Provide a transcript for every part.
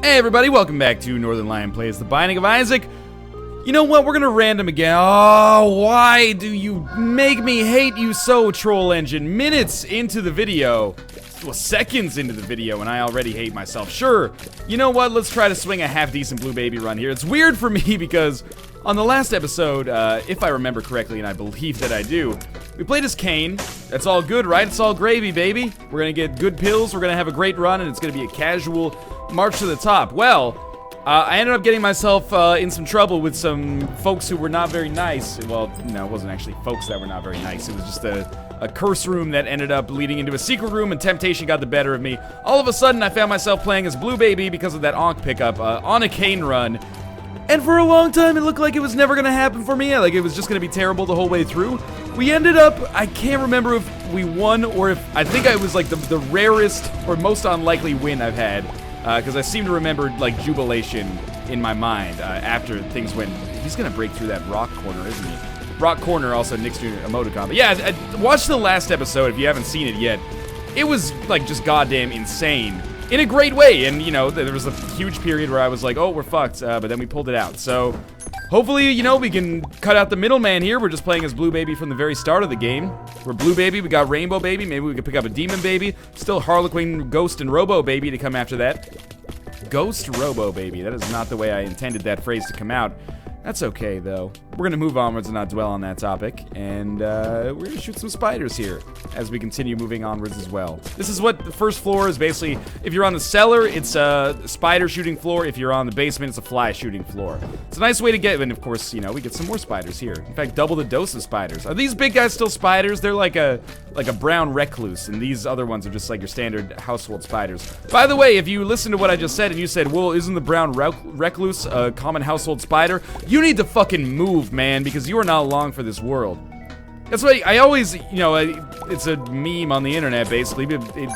Hey everybody, welcome back to Northernlion Plays The Binding of Isaac. You know what, we're gonna random again. Oh, why do you make me hate you so, Troll Engine? Minutes into the video, well, seconds into the video, and I already hate myself. Sure, you know what, let's try to swing a half-decent Blue Baby run here. It's weird for me because on the last episode, if I remember correctly, and I believe that I do, we played as Cain. That's all good, right? It's all gravy, baby. We're gonna get good pills, we're gonna have a great run, and it's gonna be a casual march to the top. Well, I ended up getting myself in some trouble with some folks who were not very nice. Well, no, it wasn't actually folks that were not very nice. It was just a curse room that ended up leading into a secret room, and temptation got the better of me. All of a sudden, I found myself playing as Blue Baby because of that Ankh pickup on a Cain run. And for a long time, it looked like it was never gonna happen for me. Like, it was just gonna be terrible the whole way through. We ended up, I can't remember if we won or if, I think I was like the rarest or most unlikely win I've had. Because I seem to remember, like, jubilation in my mind after things went. He's gonna break through that rock corner, isn't he? Rock corner, also Nick's doing emoticon. But yeah, watch the last episode if you haven't seen it yet. It was, like, just goddamn insane. In a great way, and, you know, there was a huge period where I was like, oh, we're fucked, but then we pulled it out. So, hopefully, you know, we can cut out the middleman here. We're just playing as Blue Baby from the very start of the game. We're Blue Baby, we got Rainbow Baby, maybe we could pick up a Demon Baby. Still Harlequin, Ghost, and Robo Baby to come after that. Ghost Robo Baby, that is not the way I intended that phrase to come out. That's okay, though. We're gonna move onwards and not dwell on that topic, and we're gonna shoot some spiders here as we continue moving onwards as well. This is what the first floor is basically. If you're on the cellar, it's a spider shooting floor. If you're on the basement, it's a fly shooting floor. It's a nice way to get, and of course, you know, we get some more spiders here. In fact, double the dose of spiders. Are these big guys still spiders? They're like a brown recluse, and these other ones are just like your standard household spiders. By the way, if you listen to what I just said and you said, well, isn't the brown recluse a common household spider? You need to fucking move, man, because you are not long for this world. That's why I always, you know, it's a meme on the internet, basically.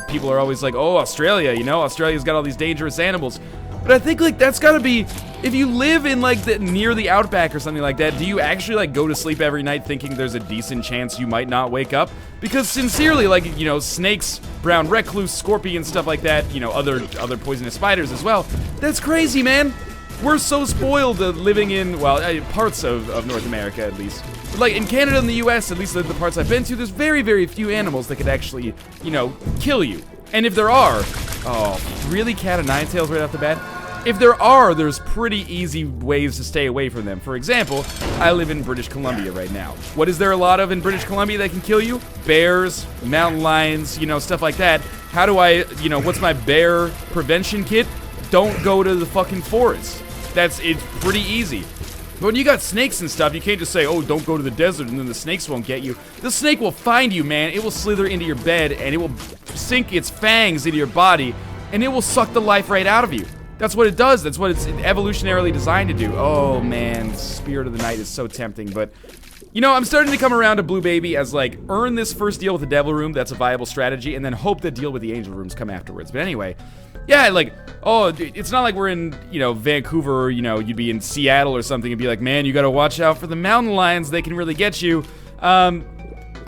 People are always like, oh, Australia, you know, Australia's got all these dangerous animals. But I think, like, that's gotta be, if you live in, like, near the outback or something like that, do you actually, like, go to sleep every night thinking there's a decent chance you might not wake up? Because sincerely, like, you know, snakes, brown recluse, scorpions, stuff like that, you know, other poisonous spiders as well. That's crazy, man. We're so spoiled living in, well, parts of North America, at least. But, like, in Canada and the US, at least the parts I've been to, there's very, very few animals that could actually, you know, kill you. And if there are, oh, really, cat of nine tails right off the bat? If there are, there's pretty easy ways to stay away from them. For example, I live in British Columbia right now. What is there a lot of in British Columbia that can kill you? Bears, mountain lions, you know, stuff like that. How do I, you know, what's my bear prevention kit? Don't go to the fucking forest. It's pretty easy. But when you got snakes and stuff, you can't just say, oh, don't go to the desert and then the snakes won't get you. The snake will find you, man. It will slither into your bed and it will sink its fangs into your body and it will suck the life right out of you. That's what it does. That's what it's evolutionarily designed to do. Oh, man. Spirit of the Night is so tempting, but... You know, I'm starting to come around to Blue Baby as, like, earn this first deal with the Devil Room, that's a viable strategy, and then hope the deal with the Angel Rooms come afterwards. But anyway, yeah, like, oh, it's not like we're in, you know, Vancouver, or, you know, you'd be in Seattle or something and be like, man, you gotta watch out for the mountain lions, they can really get you. I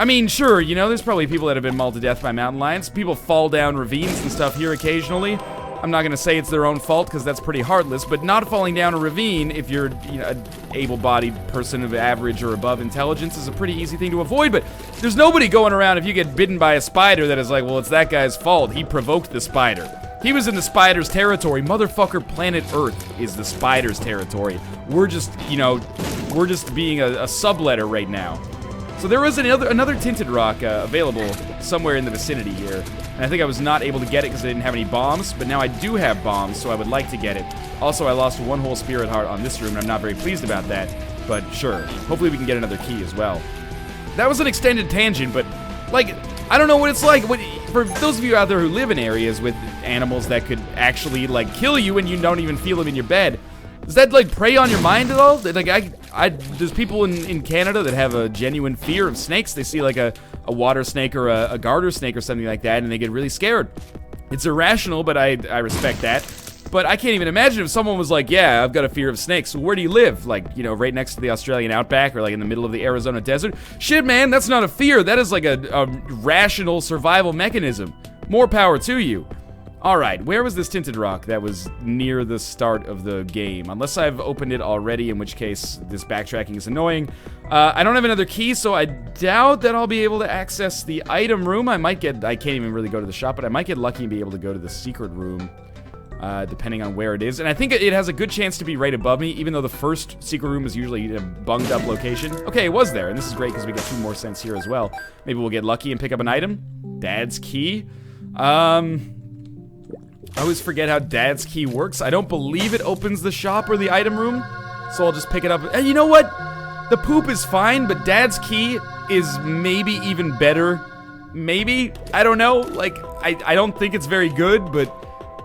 mean, sure, you know, there's probably people that have been mauled to death by mountain lions. People fall down ravines and stuff here occasionally. I'm not gonna say it's their own fault because that's pretty heartless, but not falling down a ravine if you're, you know, an able-bodied person of average or above intelligence is a pretty easy thing to avoid. But there's nobody going around if you get bitten by a spider that is like, well, it's that guy's fault. He provoked the spider. He was in the spider's territory. Motherfucker, planet Earth is the spider's territory. We're just, you know, we're just being a subletter right now. So there was another tinted rock available somewhere in the vicinity here. And I think I was not able to get it because I didn't have any bombs, but now I do have bombs, so I would like to get it. Also, I lost one whole spirit heart on this room, and I'm not very pleased about that, but sure. Hopefully we can get another key as well. That was an extended tangent, but, like, I don't know what it's like. For those of you out there who live in areas with animals that could actually, like, kill you and you don't even feel them in your bed, does that, like, prey on your mind at all? Like, there's people in Canada that have a genuine fear of snakes. They see, like, a water snake or a garter snake or something like that, and they get really scared. It's irrational, but I respect that. But I can't even imagine if someone was like, yeah, I've got a fear of snakes. So where do you live? Like, you know, right next to the Australian outback or, like, in the middle of the Arizona desert? Shit, man, that's not a fear. That is, like, a rational survival mechanism. More power to you. Alright, where was this tinted rock that was near the start of the game? Unless I've opened it already, in which case this backtracking is annoying. I don't have another key, so I doubt that I'll be able to access the item room. I can't even really go to the shop, but I might get lucky and be able to go to the secret room. Depending on where it is. And I think it has a good chance to be right above me, even though the first secret room is usually a bunged up location. Okay, it was there, and this is great because we get 2 more cents here as well. Maybe we'll get lucky and pick up an item. Dad's key. I always forget how Dad's key works. I don't believe it opens the shop or the item room, so I'll just pick it up. And you know what? The poop is fine, but Dad's key is maybe even better. Maybe? I don't know. Like, I don't think it's very good, but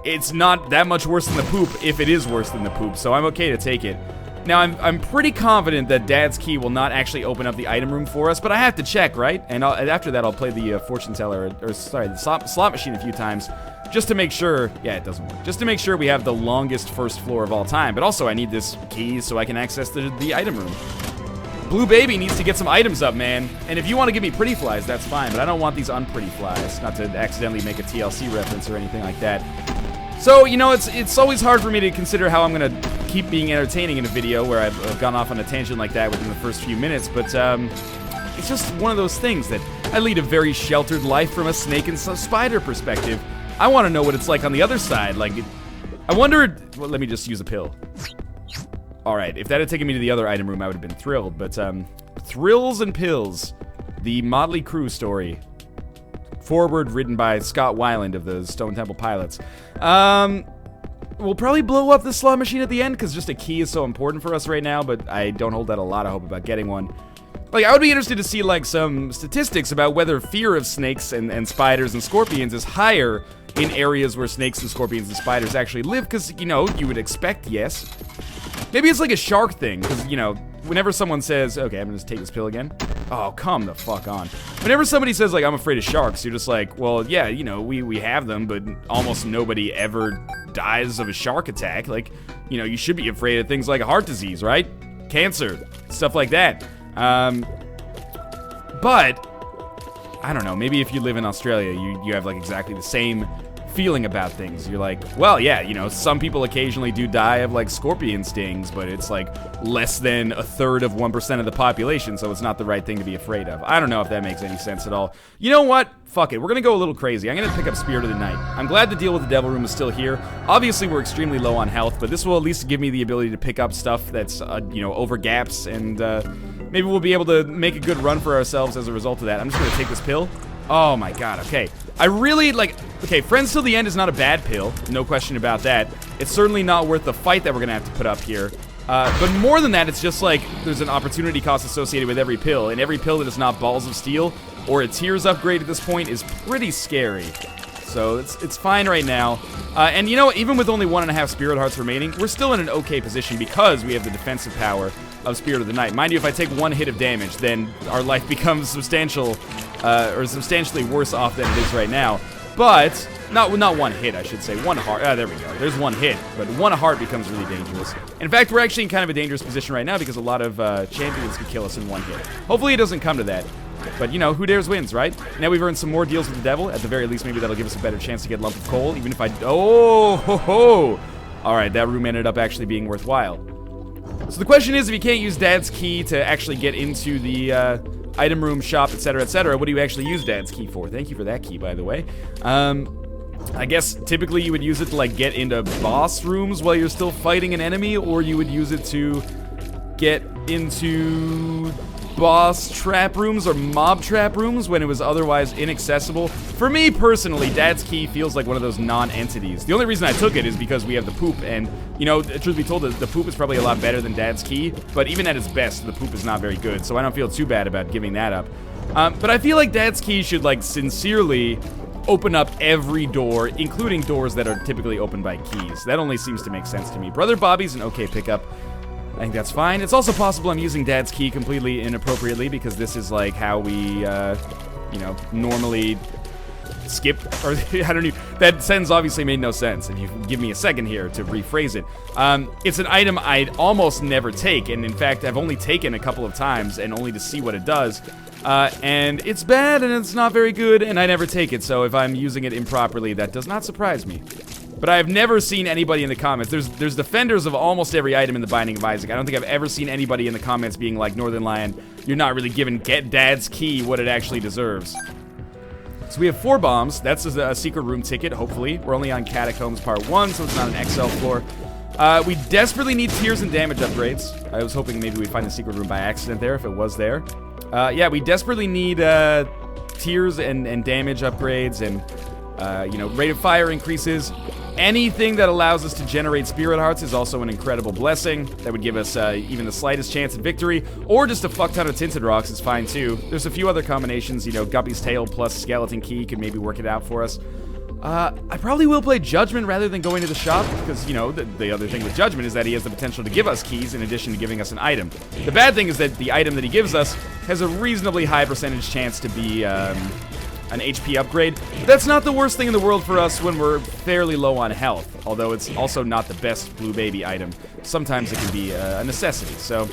it's not that much worse than the poop if it is worse than the poop, so I'm okay to take it. Now, I'm pretty confident that Dad's key will not actually open up the item room for us, but I have to check, right? And after that, I'll play the fortune teller, or sorry, the slot machine a few times, just to make sure, yeah, it doesn't work, just to make sure we have the longest first floor of all time, but also I need this key so I can access the item room. Blue Baby needs to get some items up, man. And if you want to give me pretty flies, that's fine, but I don't want these unpretty flies, not to accidentally make a TLC reference or anything like that. So, you know, it's always hard for me to consider how I'm gonna keep being entertaining in a video where I've gone off on a tangent like that within the first few minutes, but it's just one of those things that I lead a very sheltered life from a snake and spider perspective. I want to know what it's like on the other side. Like, I wonder. Well, let me just use a pill. All right, if that had taken me to the other item room, I would have been thrilled. But Thrills and Pills, the Motley Crue story. Forward, written by Scott Weiland of the Stone Temple Pilots. We'll probably blow up the slot machine at the end, because just a key is so important for us right now, but I don't hold out a lot of hope about getting one. Like, I would be interested to see, like, some statistics about whether fear of snakes and spiders and scorpions is higher in areas where snakes and scorpions and spiders actually live, because, you know, you would expect yes. Maybe it's like a shark thing, because, you know, whenever someone says, okay, I'm gonna just take this pill again. Oh, come the fuck on. Whenever somebody says, like, I'm afraid of sharks, you're just like, well, yeah, you know, we have them, but almost nobody ever dies of a shark attack. Like, you know, you should be afraid of things like heart disease, right? Cancer, stuff like that. But, I don't know, maybe if you live in Australia, you have, like, exactly the same feeling about things. You're like, well, yeah, you know, some people occasionally do die of, like, scorpion stings, but it's, like, less than 1/3 of 1% of the population, so it's not the right thing to be afraid of. I don't know if that makes any sense at all. You know what? Fuck it. We're gonna go a little crazy. I'm gonna pick up Spirit of the Night. I'm glad the deal with the Devil Room is still here. Obviously, we're extremely low on health, but this will at least give me the ability to pick up stuff that's, you know, over gaps, and, maybe we'll be able to make a good run for ourselves as a result of that. I'm just gonna take this pill. Oh my god, okay. I really, like, okay, Friends Till the End is not a bad pill, no question about that. It's certainly not worth the fight that we're gonna have to put up here. But more than that, it's just like, there's an opportunity cost associated with every pill, and every pill that is not Balls of Steel, or a Tears upgrade at this point, is pretty scary. So, it's fine right now. And you know what, even with only 1.5 Spirit Hearts remaining, we're still in an okay position because we have the defensive power of Spirit of the Night. Mind you, if I take 1 hit of damage, then our life becomes substantially worse off than it is right now. But, not 1 hit, I should say. 1 heart. There we go. There's 1 hit. But 1 heart becomes really dangerous. In fact, we're actually in kind of a dangerous position right now because a lot of champions could kill us in 1 hit. Hopefully it doesn't come to that. But, you know, who dares wins, right? Now we've earned some more deals with the devil. At the very least, maybe that'll give us a better chance to get Lump of Coal, even if I... Oh, ho, ho. Alright, that room ended up actually being worthwhile. So the question is, if you can't use Dad's key to actually get into the item room, shop, etc., what do you actually use Dad's key for? Thank you for that key, by the way. I guess typically you would use it to, like, get into boss rooms while you're still fighting an enemy, or you would use it to get into boss trap rooms or mob trap rooms when it was otherwise inaccessible. For me personally, Dad's key feels like one of those non-entities. The only reason I took it is because we have the poop, and, you know, truth be told, the poop is probably a lot better than Dad's key, but even at its best, the poop is not very good, so I don't feel too bad about giving that up. But I feel like Dad's key should, like, sincerely open up every door, including doors that are typically opened by keys. That only seems to make sense to me. Brother Bobby's an okay pickup. I think that's fine. It's also possible I'm using Dad's key completely inappropriately because this is like how we, you know, normally skip, or I don't know. That sentence obviously made no sense. If you give me a second here to rephrase it. It's an item I'd almost never take, and in fact, I've only taken a couple of times and only to see what it does. And it's bad, and it's not very good, and I never take it, so if I'm using it improperly, that does not surprise me. But I have never seen anybody in the comments. There's defenders of almost every item in the Binding of Isaac. I don't think I've ever seen anybody in the comments being like, Northernlion, you're not really giving Get Dad's Key what it actually deserves. So we have 4 bombs. That's a secret room ticket, hopefully. We're only on Catacombs Part 1, so it's not an XL floor. We desperately need tears and damage upgrades. I was hoping maybe we'd find the secret room by accident there, if it was there. Yeah, we desperately need tears and damage upgrades and, you know, rate of fire increases. Anything that allows us to generate spirit hearts is also an incredible blessing. That would give us even the slightest chance at victory. Or just a fuck ton of tinted rocks is fine too. There's a few other combinations, you know, Guppy's Tail plus Skeleton Key could maybe work it out for us. I probably will play Judgment rather than going to the shop, because, you know, the other thing with Judgment is that he has the potential to give us keys in addition to giving us an item. The bad thing is that the item that he gives us has a reasonably high percentage chance to be an HP upgrade. But that's not the worst thing in the world for us when we're fairly low on health, although it's also not the best Blue Baby item. Sometimes it can be a necessity, so...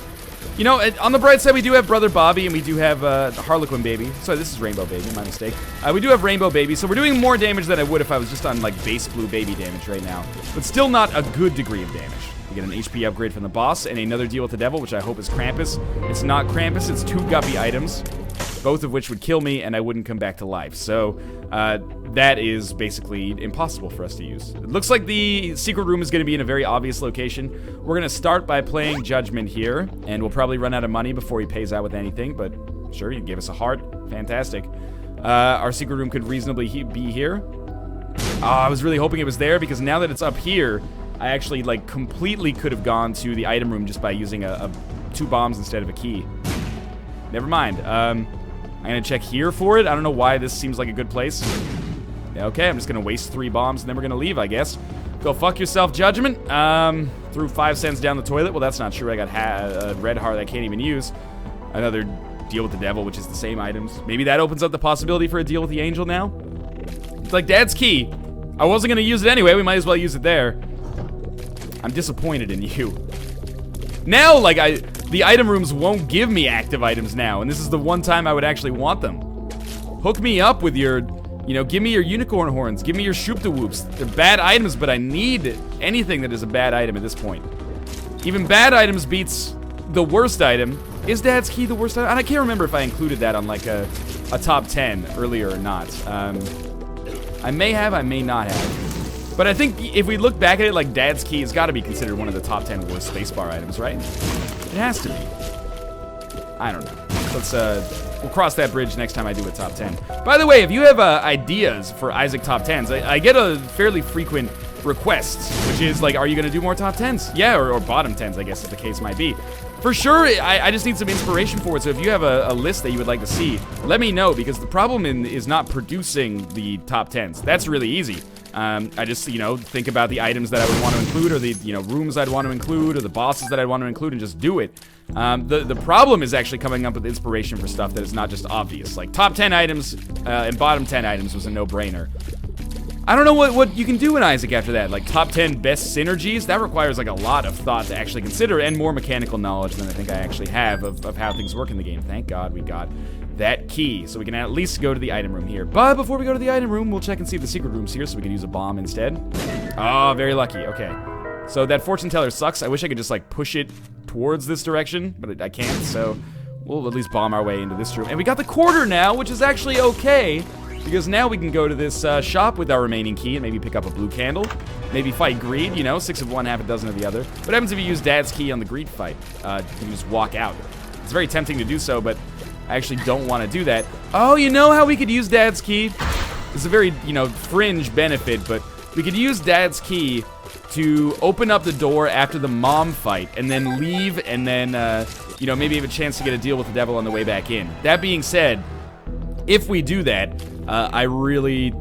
You know, on the bright side, we do have Brother Bobby, and we do have Harlequin Baby. Sorry, this is Rainbow Baby, my mistake. We do have Rainbow Baby, so we're doing more damage than I would if I was just on, like, base Blue Baby damage right now. But still not a good degree of damage. We get an HP upgrade from the boss, and another deal with the devil, which I hope is Krampus. It's not Krampus, it's 2 Guppy items, both of which would kill me, and I wouldn't come back to life. So, that is basically impossible for us to use. It looks like the secret room is going to be in a very obvious location. We're going to start by playing Judgment here, and we'll probably run out of money before he pays out with anything, but sure, he gave us a heart. Fantastic. Our secret room could reasonably be here. I was really hoping it was there, because now that it's up here, I actually, like, completely could have gone to the item room just by using 2 bombs instead of a key. Never mind. I'm going to check here for it. I don't know why this seems like a good place. Okay, I'm just going to waste 3 bombs, and then we're going to leave, I guess. Go fuck yourself, Judgment. Threw 5 cents down the toilet. Well, that's not true. I got a red heart I can't even use. Another deal with the devil, which is the same items. Maybe that opens up the possibility for a deal with the angel now? It's like Dad's Key. I wasn't going to use it anyway. We might as well use it there. I'm disappointed in you. Now, like, the item rooms won't give me active items now, and this is the one time I would actually want them. Hook me up with your, you know, give me your unicorn horns, give me your shoop-de-whoops. They're bad items, but I need anything that is a bad item at this point. Even bad items beats the worst item. Is Dad's Key the worst item? And I can't remember if I included that on, like, a top 10 earlier or not. I may have, I may not have. But I think if we look back at it, like, Dad's Key has got to be considered one of the top 10 worst spacebar items, right? It has to be. I don't know. Let's, we'll cross that bridge next time I do a top 10. By the way, if you have ideas for Isaac top 10s, I get a fairly frequent requests, which is like, are you going to do more top 10s? Yeah, or bottom 10s, I guess, as the case might be. For sure, I just need some inspiration for it, so if you have a list that you would like to see, let me know, because the problem is not producing the top 10s. That's really easy. I just, you know, think about the items that I would want to include, or the, you know, rooms I'd want to include, or the bosses that I'd want to include, and just do it. The problem is actually coming up with inspiration for stuff that is not just obvious. Like, top 10 items and bottom 10 items was a no-brainer. I don't know what you can do in Isaac after that. Like, top 10 best synergies? That requires, like, a lot of thought to actually consider, and more mechanical knowledge than I think I actually have of how things work in the game. Thank God we got that key, so we can at least go to the item room here. But before we go to the item room, we'll check and see if the secret room's here, so we can use a bomb instead. Oh, very lucky. Okay. So that fortune teller sucks. I wish I could just, like, push it towards this direction, but I can't, so we'll at least bomb our way into this room. And we got the quarter now, which is actually okay, because now we can go to this shop with our remaining key and maybe pick up a blue candle. Maybe fight greed, you know, 6 of one, half a dozen of the other. What happens if you use Dad's Key on the greed fight? You can just walk out. It's very tempting to do so, but I actually don't want to do that. Oh, you know how we could use Dad's Key? It's a very, you know, fringe benefit, but we could use Dad's Key to open up the door after the mom fight, and then leave, and then, you know, maybe have a chance to get a deal with the devil on the way back in. That being said, if we do that, I really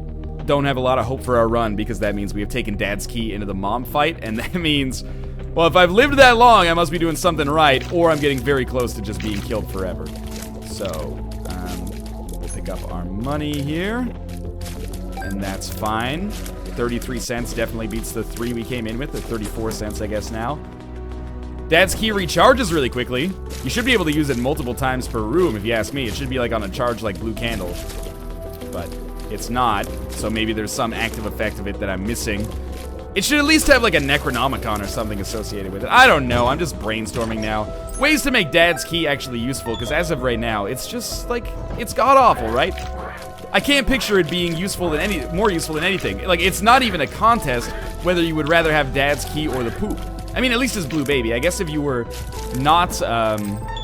don't have a lot of hope for our run, because that means we have taken Dad's Key into the mom fight, and that means, well, if I've lived that long, I must be doing something right, or I'm getting very close to just being killed forever. So, we'll pick up our money here, and that's fine. 33 cents definitely beats the 3 we came in with, or 34 cents, I guess, now. Dad's Key recharges really quickly. You should be able to use it multiple times per room, if you ask me. It should be like on a charge like Blue Candle. But it's not, so maybe there's some active effect of it that I'm missing. It should at least have like a Necronomicon or something associated with it. I don't know, I'm just brainstorming now. Ways to make Dad's Key actually useful, because as of right now, it's just like, it's god-awful, right? I can't picture it being useful than more useful than anything. Like, it's not even a contest whether you would rather have Dad's Key or the poop. I mean, at least as Blue Baby. I guess if you were not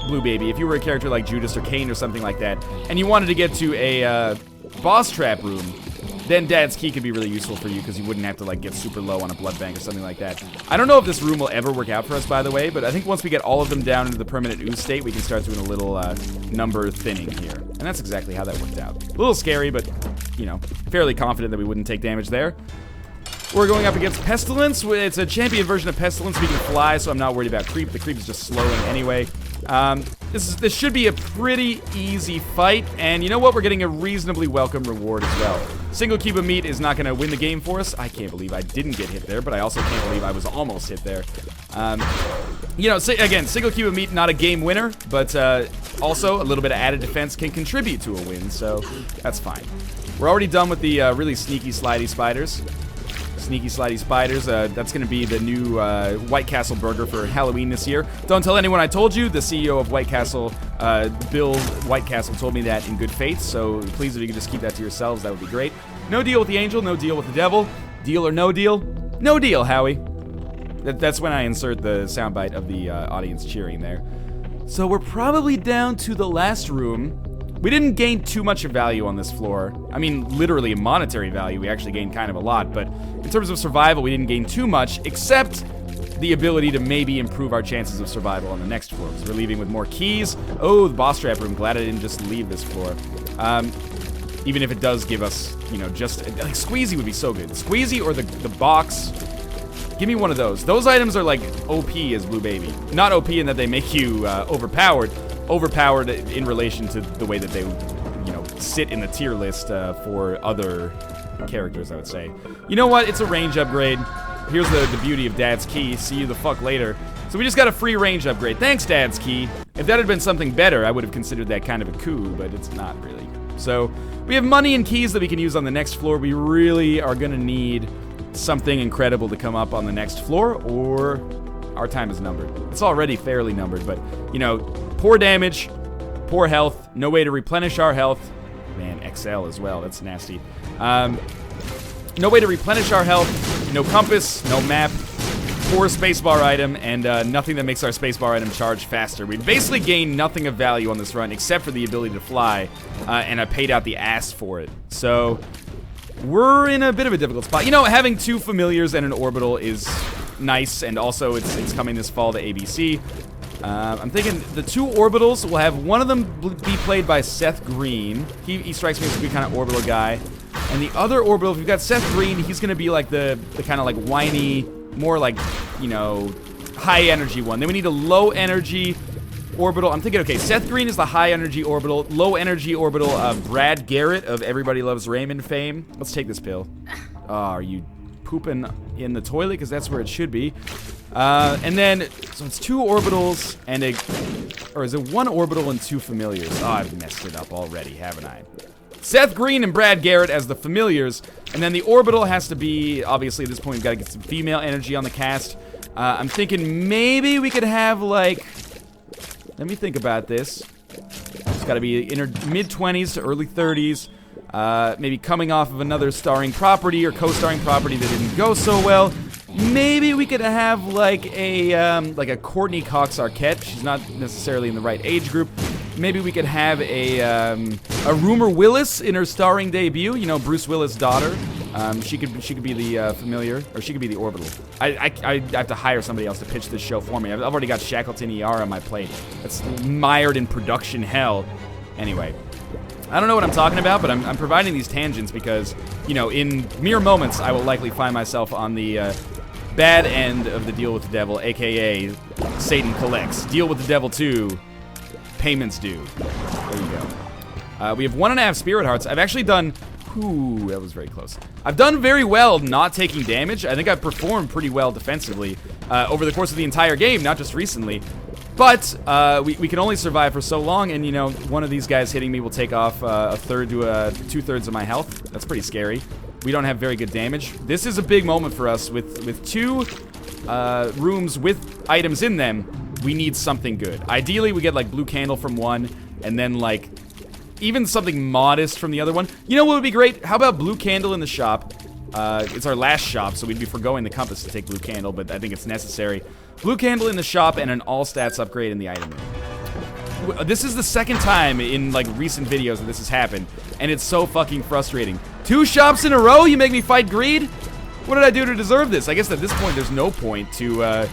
Blue Baby, if you were a character like Judas or Kane or something like that, and you wanted to get to a boss trap room, then Dad's Key could be really useful for you because you wouldn't have to like get super low on a blood bank or something like that. I don't know if this room will ever work out for us, by the way, but I think once we get all of them down into the permanent ooze state, we can start doing a little number thinning here. And that's exactly how that worked out. A little scary, but, you know, fairly confident that we wouldn't take damage there. We're going up against Pestilence. It's a champion version of Pestilence. We can fly, so I'm not worried about creep. The creep is just slowing anyway. This should be a pretty easy fight, and you know what? We're getting a reasonably welcome reward as well. Single cube of meat is not going to win the game for us. I can't believe I didn't get hit there, but I also can't believe I was almost hit there. You know, again, single cube of meat, not a game winner, but also a little bit of added defense can contribute to a win, so that's fine. We're already done with the really sneaky slidey spiders. Sneaky slidey spiders, that's gonna be the new White Castle burger for Halloween this year. Don't tell anyone I told you. The CEO of White Castle, Bill White Castle, told me that in good faith, so please, if you could just keep that to yourselves, that would be great. No deal with the angel, no deal with the devil. Deal or no deal? No deal, Howie. That's when I insert the soundbite of the audience cheering there. So we're probably down to the last room. We didn't gain too much of value on this floor. I mean, literally monetary value, we actually gained kind of a lot, but in terms of survival, we didn't gain too much, except the ability to maybe improve our chances of survival on the next floor. So we're leaving with more keys. Oh, the boss trap room. Glad I didn't just leave this floor. Even if it does give us, you know, just, like, Squeezy would be so good. Squeezy or the box. Give me one of those. Those items are like OP as Blue Baby. Not OP in that they make you overpowered. Overpowered in relation to the way that they, you know, sit in the tier list for other characters, I would say. You know what? It's a range upgrade. Here's the beauty of Dad's Key. See you the fuck later. So we just got a free range upgrade. Thanks, Dad's Key. If that had been something better, I would have considered that kind of a coup, but it's not really. So we have money and keys that we can use on the next floor. We really are gonna need something incredible to come up on the next floor, or our time is numbered. It's already fairly numbered, but, you know, poor damage, poor health, no way to replenish our health. Man, XL as well, that's nasty. No way to replenish our health, no compass, no map, poor spacebar item, and nothing that makes our spacebar item charge faster. We basically gained nothing of value on this run, except for the ability to fly, and I paid out the ass for it. So we're in a bit of a difficult spot. You know, having 2 familiars and an orbital is nice, and also it's coming this fall to ABC. I'm thinking the 2 orbitals will have one of them be played by Seth Green. He strikes me as a good kind of orbital guy. And the other orbital, if you've got Seth Green, he's going to be like the kind of like whiny, more like, you know, high energy one. Then we need a low energy orbital. I'm thinking, okay, Seth Green is the high energy orbital. Low energy orbital, Brad Garrett of Everybody Loves Raymond fame. Let's take this pill. Oh, are you pooping in the toilet? Because that's where it should be. And then, so it's 2 orbitals and or is it 1 orbital and 2 familiars? Oh, I've messed it up already, haven't I? Seth Green and Brad Garrett as the familiars, and then the orbital has to be, obviously at this point we've got to get some female energy on the cast. I'm thinking maybe we could have, like, let me think about this. It's got to be mid-20s to early 30s. Maybe coming off of another starring property or co-starring property that didn't go so well. Maybe we could have like a Courtney Cox Arquette. She's not necessarily in the right age group. Maybe we could have a Rumor Willis in her starring debut. You know, Bruce Willis' daughter. She could be the familiar, or she could be the orbital. I have to hire somebody else to pitch this show for me. I've already got Shackleton ER on my plate. That's mired in production hell. Anyway. I don't know what I'm talking about, but I'm providing these tangents because, you know, in mere moments, I will likely find myself on the bad end of the Deal with the Devil, a.k.a. Satan Collects. Deal with the Devil 2, payments due. There you go. We have 1.5 Spirit Hearts. I've actually done Ooh, that was very close. I've done very well not taking damage. I think I've performed pretty well defensively over the course of the entire game, not just recently. But we can only survive for so long, and, you know, one of these guys hitting me will take off a third to 2/3 of my health. That's pretty scary. We don't have very good damage. This is a big moment for us. With two rooms with items in them, we need something good. Ideally, we get, like, blue candle from one, and then, like, even something modest from the other one. You know what would be great? How about blue candle in the shop? It's our last shop, so we'd be foregoing the compass to take blue candle, but I think it's necessary. Blue candle in the shop and an all stats upgrade in the item room. This is the second time in, like, recent videos that this has happened, and it's so fucking frustrating. 2 shops in a row? You make me fight greed? What did I do to deserve this? I guess at this point there's no point to,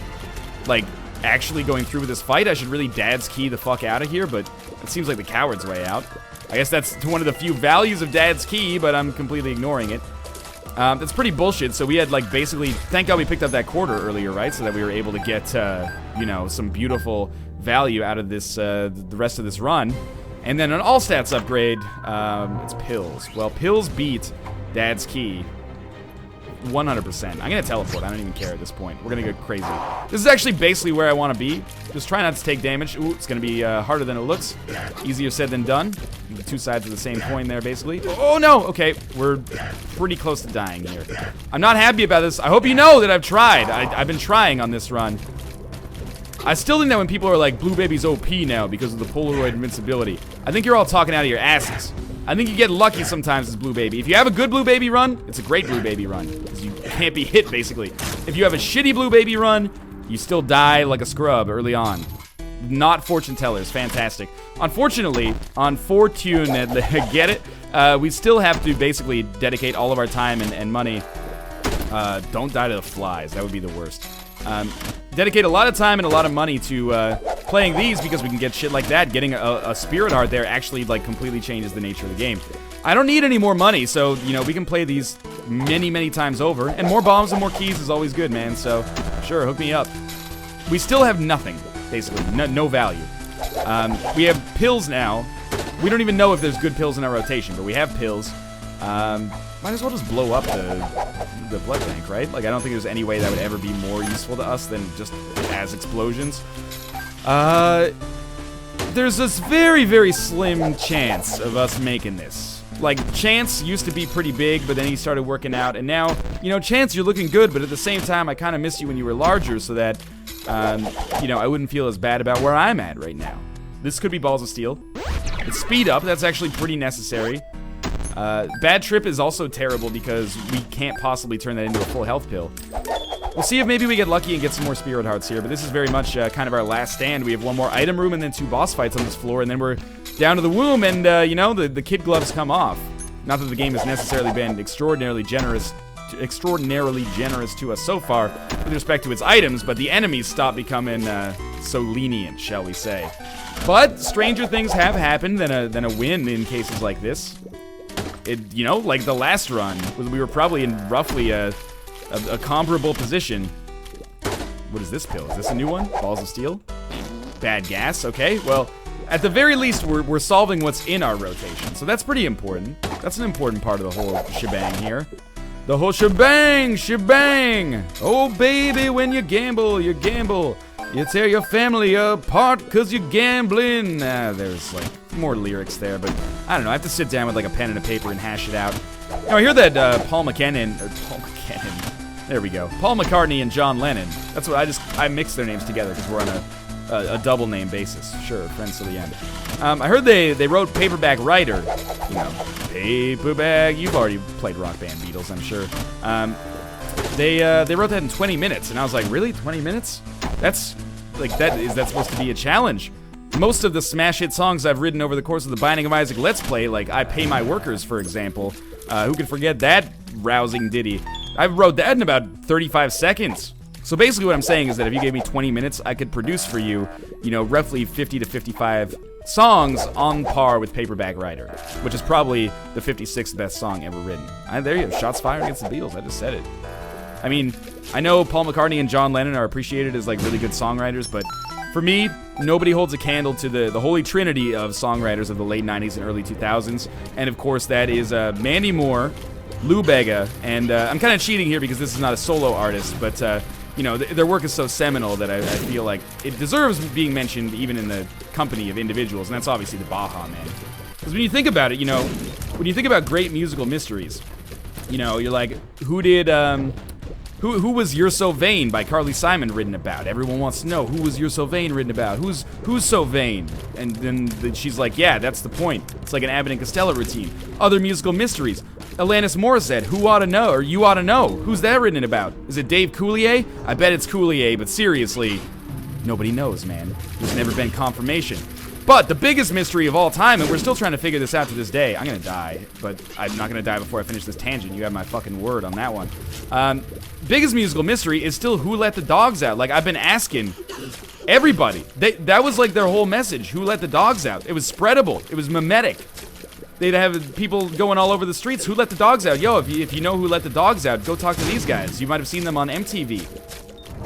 like, actually going through with this fight. I should really dad's key the fuck out of here, but it seems like the coward's way out. I guess that's one of the few values of dad's key, but I'm completely ignoring it. That's pretty bullshit. So we had, like, basically, thank God we picked up that quarter earlier, right? So that we were able to get, you know, some beautiful value out of this, the rest of this run. And then an all stats upgrade, it's pills. Well, pills beat dad's key 100%. I'm gonna teleport. I don't even care at this point. We're gonna go crazy. This is actually basically where I want to be. Just try not to take damage. Ooh, it's gonna be harder than it looks. Easier said than done. The two sides of the same coin there, basically. Oh no! Okay, we're pretty close to dying here. I'm not happy about this. I hope you know that I've tried. I've been trying on this run. I still think that when people are like, Blue Baby's OP now because of the Polaroid invincibility, I think you're all talking out of your asses. I think you get lucky sometimes as Blue Baby. If you have a good Blue Baby run, it's a great Blue Baby run, because you can't be hit, basically. If you have a shitty Blue Baby run, you still die like a scrub early on. Not fortune tellers. Fantastic. Unfortunately, get it? We still have to basically dedicate all of our time and money. Don't die to the flies. That would be the worst. Dedicate a lot of time and a lot of money to playing these because we can get shit like that. Getting a spirit heart there actually, like, completely changes the nature of the game. I don't need any more money, so, you know, we can play these many times over. And more bombs and more keys is always good, man. So, sure, hook me up. We still have nothing, basically. No value. We have pills now. We don't even know if there's good pills in our rotation, but we have pills. Might as well just blow up the blood bank, right? Like, I don't think there's any way that would ever be more useful to us than just as explosions. There's this very slim chance of us making this. Like, Chance used to be pretty big, but then he started working out, and now, you know, Chance, you're looking good, but at the same time, I kind of miss you when you were larger so that, you know, I wouldn't feel as bad about where I'm at right now. This could be Balls of Steel. It's speed up, that's actually pretty necessary. Bad Trip is also terrible because we can't possibly turn that into a full health pill. We'll see if maybe we get lucky and get some more spirit hearts here, but this is very much kind of our last stand. We have one more item room and then 2 boss fights on this floor, and then we're down to the womb, and, you know, the kid gloves come off. Not that the game has necessarily been extraordinarily generous to us so far with respect to its items, but the enemies stop becoming so lenient, shall we say. But stranger things have happened than a win in cases like this. You know, like the last run, we were probably in roughly a comparable position. What is this pill? Is this a new one? Balls of Steel? Bad gas? Okay, well, at the very least, we're solving what's in our rotation, so that's pretty important. That's an important part of the whole shebang here. The whole shebang! Oh, baby, when you gamble, you gamble. You tear your family apart because you're gambling. There's, like, more lyrics there, but I don't know. I have to sit down with, like, a pen and a paper and hash it out. Now, I hear that Paul McKinnon, there we go. Paul McCartney and John Lennon. That's what I mixed their names together because we're on a double name basis. Sure, friends to the end. I heard they wrote Paperback Writer. You know, Paperback. You've already played Rock Band Beatles, I'm sure. They wrote that in 20 minutes, and I was like, really? 20 minutes? That's, like, is that supposed to be a challenge? Most of the smash hit songs I've written over the course of the Binding of Isaac Let's Play, like I Pay My Workers, for example, who can forget that rousing ditty? I wrote that in about 35 seconds. So basically what I'm saying is that if you gave me 20 minutes, I could produce for you, you know, roughly 50 to 55 songs on par with Paperback Writer, which is probably the 56th best song ever written. There you go, shots fired against the Beatles, I just said it. I mean, I know Paul McCartney and John Lennon are appreciated as, like, really good songwriters, but For me, nobody holds a candle to the holy trinity of songwriters of the late 90s and early 2000s. And of course, that is Mandy Moore, Lou Bega, and I'm kind of cheating here because this is not a solo artist, but you know, their work is so seminal that I feel like it deserves being mentioned even in the company of individuals, and that's obviously the Baja Man. Because when you think about it, you know, when you think about great musical mysteries, you know, you're like, who did, who was You're So Vain by Carly Simon written about? Everyone wants to know, who was You're So Vain written about? Who's so vain? And then she's like, yeah, that's the point. It's like an Abbott and Costello routine. Other musical mysteries. Alanis Morissette, Who Ought to Know, or You Ought to Know. Who's that written about? Is it Dave Coulier? I bet it's Coulier, but seriously, nobody knows, man. There's never been confirmation. But the biggest mystery of all time, and we're still trying to figure this out to this day. I'm gonna die, but I'm not gonna die before I finish this tangent. You have my fucking word on that one. Biggest musical mystery is still who let the dogs out. Like, I've been asking everybody. That was like their whole message. Who let the dogs out? It was spreadable. It was mimetic. They'd have people going all over the streets. Who let the dogs out? Yo, if you know who let the dogs out, go talk to these guys. You might have seen them on MTV.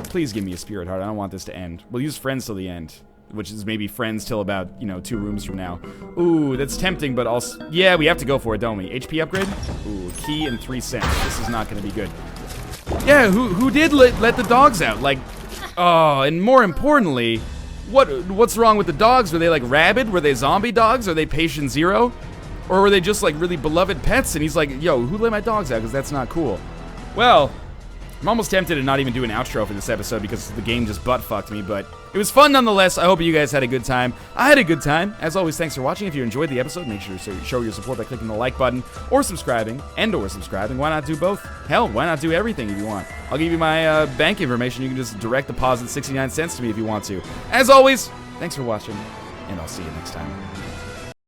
Please give me a spirit heart. I don't want this to end. We'll use Friends till the end, which is maybe Friends till about, you know, 2 rooms from now. Ooh, that's tempting, but also... Yeah, we have to go for it, don't we? HP upgrade? Ooh, key and 3 cents. This is not going to be good. Yeah, who did let the dogs out? Like, oh, and more importantly, what's wrong with the dogs? Were they like rabid? Were they zombie dogs? Are they patient zero? Or were they just like really beloved pets? And he's like, yo, who let my dogs out? Because that's not cool. Well, I'm almost tempted to not even do an outro for this episode because the game just butt-fucked me, but it was fun nonetheless. I hope you guys had a good time. I had a good time. As always, thanks for watching. If you enjoyed the episode, make sure to show your support by clicking the like button or subscribing, or subscribing. Why not do both? Hell, why not do everything if you want? I'll give you my bank information. You can just direct deposit 69 cents to me if you want to. As always, thanks for watching, and I'll see you next time.